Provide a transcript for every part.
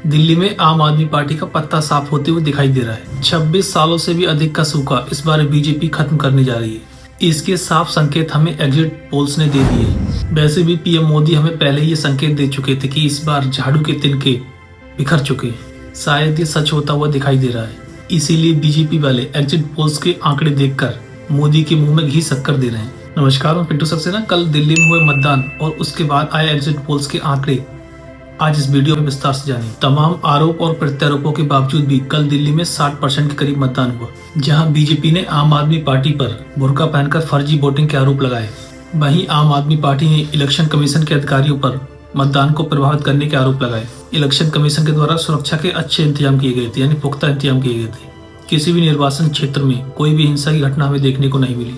दिल्ली में आम आदमी पार्टी का पत्ता साफ होते हुए दिखाई दे रहा है। 26 सालों से भी अधिक का सूखा इस बार बीजेपी खत्म करने जा रही है। इसके साफ संकेत हमें एग्जिट पोल्स ने दे दिए। वैसे भी पीएम मोदी हमें पहले ही ये संकेत दे चुके थे कि इस बार झाड़ू के तिनके बिखर चुके हैं। शायद ये सच होता हुआ दिखाई दे रहा है। इसीलिए बीजेपी वाले एग्जिट पोल्स के आंकड़े देखकर मोदी के मुंह में घी शक्कर दे रहे हैं। नमस्कार, मैं पिंटू सक्सेना। कल दिल्ली में हुए मतदान और उसके बाद आए एग्जिट पोल्स के आंकड़े आज इस वीडियो में विस्तार से जानें। तमाम आरोप और प्रत्यारोपों के बावजूद भी कल दिल्ली में 60% के करीब मतदान हुआ, जहां बीजेपी ने आम आदमी पार्टी पर बुर्का पहनकर फर्जी वोटिंग के आरोप लगाए। वहीं आम आदमी पार्टी ने इलेक्शन कमीशन के अधिकारियों पर मतदान को प्रभावित करने के आरोप लगाए। इलेक्शन कमीशन के द्वारा सुरक्षा के अच्छे इंतजाम किए गए थे, यानी पुख्ता इंतजाम किए गए थे। किसी भी निर्वाचन क्षेत्र में कोई भी हिंसा की घटना हमें देखने को नहीं मिली।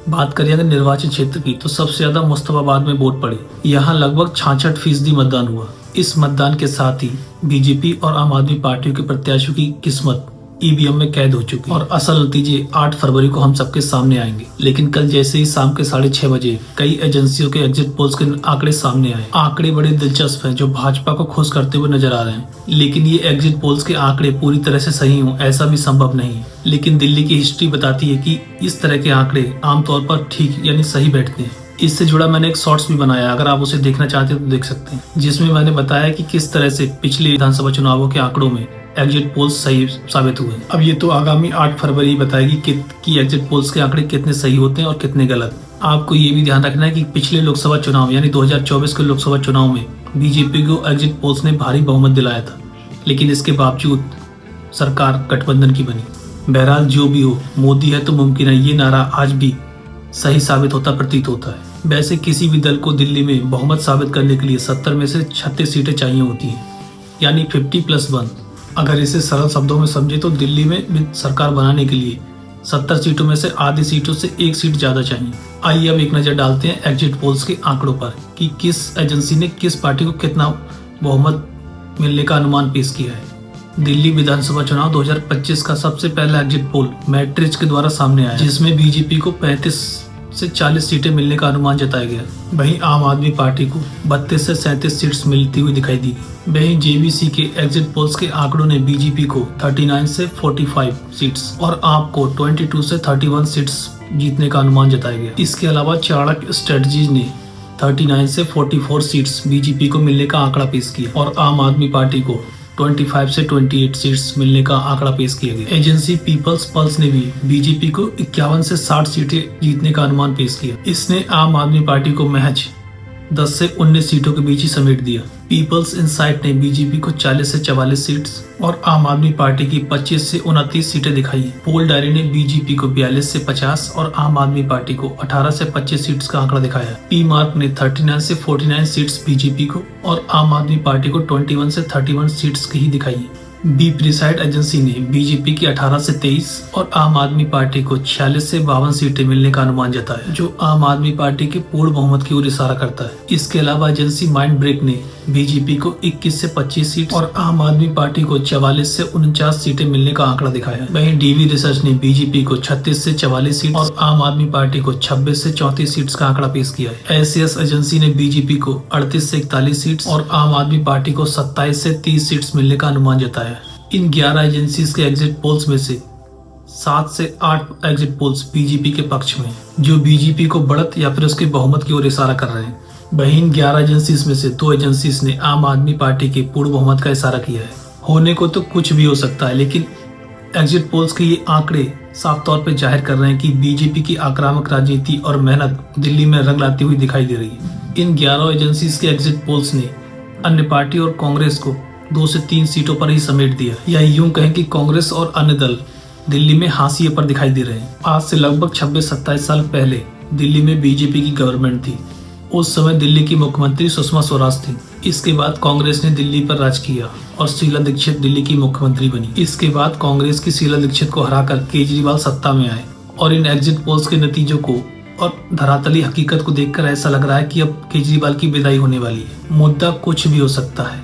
बात करें अगर निर्वाचन क्षेत्र की, तो सबसे ज्यादा मुस्तफाबाद में वोट पड़े। यहाँ लगभग 66% मतदान हुआ। इस मतदान के साथ ही बीजेपी और आम आदमी पार्टियों के प्रत्याशियों की किस्मत ईवीएम में कैद हो चुकी और असल नतीजे 8 फरवरी को हम सबके सामने आएंगे। लेकिन कल जैसे ही शाम के 6:30 बजे कई एजेंसियों के एग्जिट पोल्स के आंकड़े सामने आए। आंकड़े बड़े दिलचस्प हैं, जो भाजपा को खुश करते हुए नजर आ रहे हैं। लेकिन ये एग्जिट पोल्स के आंकड़े पूरी तरह से सही हों ऐसा भी संभव नहीं है। लेकिन दिल्ली की हिस्ट्री बताती है कि इस तरह के आंकड़े आमतौर पर ठीक यानी सही बैठते हैं। इससे जुड़ा मैंने एक शॉर्ट्स भी बनाया, अगर आप उसे देखना चाहते हैं तो देख सकते हैं, जिसमें मैंने बताया कि किस तरह से पिछले विधानसभा चुनावों के आंकड़ों में एग्जिट पोल्स सही साबित हुए। अब ये तो आगामी 8 फरवरी बताएगी कि एग्जिट पोल्स के आंकड़े कितने सही होते हैं और कितने गलत। आपको ये भी ध्यान रखना है कि पिछले लोकसभा चुनाव यानी 2024 के लोकसभा चुनाव में बीजेपी को एग्जिट पोल्स ने भारी बहुमत दिलाया था, लेकिन इसके बावजूद सरकार गठबंधन की बनी। बहरहाल जो भी हो, मोदी है तो मुमकिन है, ये नारा आज भी सही साबित होता प्रतीत होता है। वैसे किसी भी दल को दिल्ली में बहुमत साबित करने के लिए 70 में से 36 सीटें चाहिए होती हैं, यानी 50+1। अगर इसे सरल शब्दों में समझे तो दिल्ली में सरकार बनाने के लिए 70 सीटों में से आधी सीटों से 1 सीट ज्यादा चाहिए। आइए अब एक नजर डालते हैं एग्जिट पोल्स के आंकड़ों पर कि किस एजेंसी ने किस पार्टी को कितना बहुमत मिलने का अनुमान पेश किया है। दिल्ली विधानसभा चुनाव 2025 का सबसे पहला एग्जिट पोल मैट्रिक्स के द्वारा सामने आया, जिसमें बीजेपी को 35 से 40 सीटें मिलने का अनुमान जताया गया। वहीं आम आदमी पार्टी को 32 से 37 सीट्स मिलती हुई दिखाई दी। वहीं जेवीसी के एग्जिट पोल्स के आंकड़ों ने बीजेपी को 39 से 45 सीट्स और आप को 22 से 31 सीट्स जीतने का अनुमान जताया गया। इसके अलावा चाणक्य स्ट्रेटजीज ने 39 से 44 सीट्स बीजेपी को मिलने का आंकड़ा पेश किया और आम आदमी पार्टी को 25 से 28 सीट्स मिलने का आंकड़ा पेश किया गया। एजेंसी पीपल्स पल्स ने भी बीजेपी को 51 से 60 सीटें जीतने का अनुमान पेश किया। इसने आम आदमी पार्टी को महज 10 से 19 सीटों के बीच ही समेट दिया। पीपल्स इनसाइट ने बीजेपी को 40 से 44 सीट्स और आम आदमी पार्टी की 25 से 29 सीटें दिखाई। पोल डायरी ने बीजेपी को 42 से 50 और आम आदमी पार्टी को 18 से 25 सीट्स का आंकड़ा दिखाया। पी मार्क ने 39 से 49 सीट्स बीजेपी को और आम आदमी पार्टी को 21 से 31 सीट्स की ही दिखाई। बी प्रिसाइड एजेंसी ने बीजेपी की 18 से 23 और आम आदमी पार्टी को 46 से 52 सीटें मिलने का अनुमान जताया, जो आम आदमी पार्टी के पूर्ण बहुमत की ओर इशारा करता है। इसके अलावा एजेंसी माइंड ब्रेक ने बीजेपी को 21 से 25 सीट और आम आदमी पार्टी को 44 से 49 सीटें मिलने का आंकड़ा दिखाया। वहीं डीवी रिसर्च ने बीजेपी को 36 से 44 सीट और आम आदमी पार्टी को 26 से 34 सीट्स का आंकड़ा पेश किया है। एसीएस एजेंसी ने बीजेपी को 38 से 41 सीट्स और आम आदमी पार्टी को 27 से 30 सीट्स मिलने का अनुमान जताया। इन 11 एजेंसीज के एग्जिट पोल्स में से 7 से 8 एग्जिट पोल्स बीजेपी के पक्ष में, जो बीजेपी को बढ़त या फिर उसके बहुमत की ओर इशारा कर रहे हैं। वहीं इन 11 एजेंसीज में से 2 एजेंसीज ने आम आदमी पार्टी के पूर्ण बहुमत का इशारा किया है। होने को तो कुछ भी हो सकता है, लेकिन एग्जिट पोल्स के ये आंकड़े साफ तौर पर जाहिर कर रहे हैं कि बीजेपी की आक्रामक राजनीति और मेहनत दिल्ली में रंग लाती हुई दिखाई दे रही है। इन 11 एजेंसीज के एग्जिट पोल्स ने अन्य पार्टी और कांग्रेस को 2 से 3 सीटों पर ही समेट दिया, या यूं कहें कि कांग्रेस और अन्य दल दिल्ली में हाशिए पर दिखाई दे रहे हैं। आज से लगभग 26-27 साल पहले दिल्ली में बीजेपी की गवर्नमेंट थी। उस समय दिल्ली की मुख्यमंत्री सुषमा स्वराज थी। इसके बाद कांग्रेस ने दिल्ली पर राज किया और शीला दीक्षित दिल्ली की मुख्यमंत्री बनी। इसके बाद कांग्रेस की शीला दीक्षित को हराकर केजरीवाल सत्ता में आए और इन एग्जिट पोल्स के नतीजों को और धरातली हकीकत को देखकर ऐसा लग रहा है कि अब केजरीवाल की विदाई होने वाली है। मुद्दा कुछ भी हो सकता है,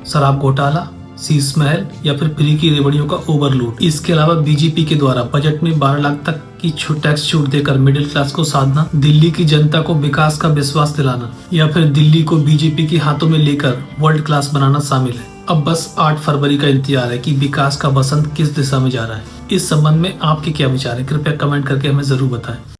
शराब घोटाला, शीश महल या फिर फ्री की रेवड़ियों का ओवरलोड। इसके अलावा बीजेपी के द्वारा बजट में 12 लाख तक की टैक्स छूट देकर मिडिल क्लास को साधना, दिल्ली की जनता को विकास का विश्वास दिलाना या फिर दिल्ली को बीजेपी के हाथों में लेकर वर्ल्ड क्लास बनाना शामिल है। अब बस 8 फरवरी का इंतजार है कि विकास का बसंत किस दिशा में जा रहा है। इस संबंध में आपके क्या विचार है, कृपया कमेंट करके हमें जरूर बताएं।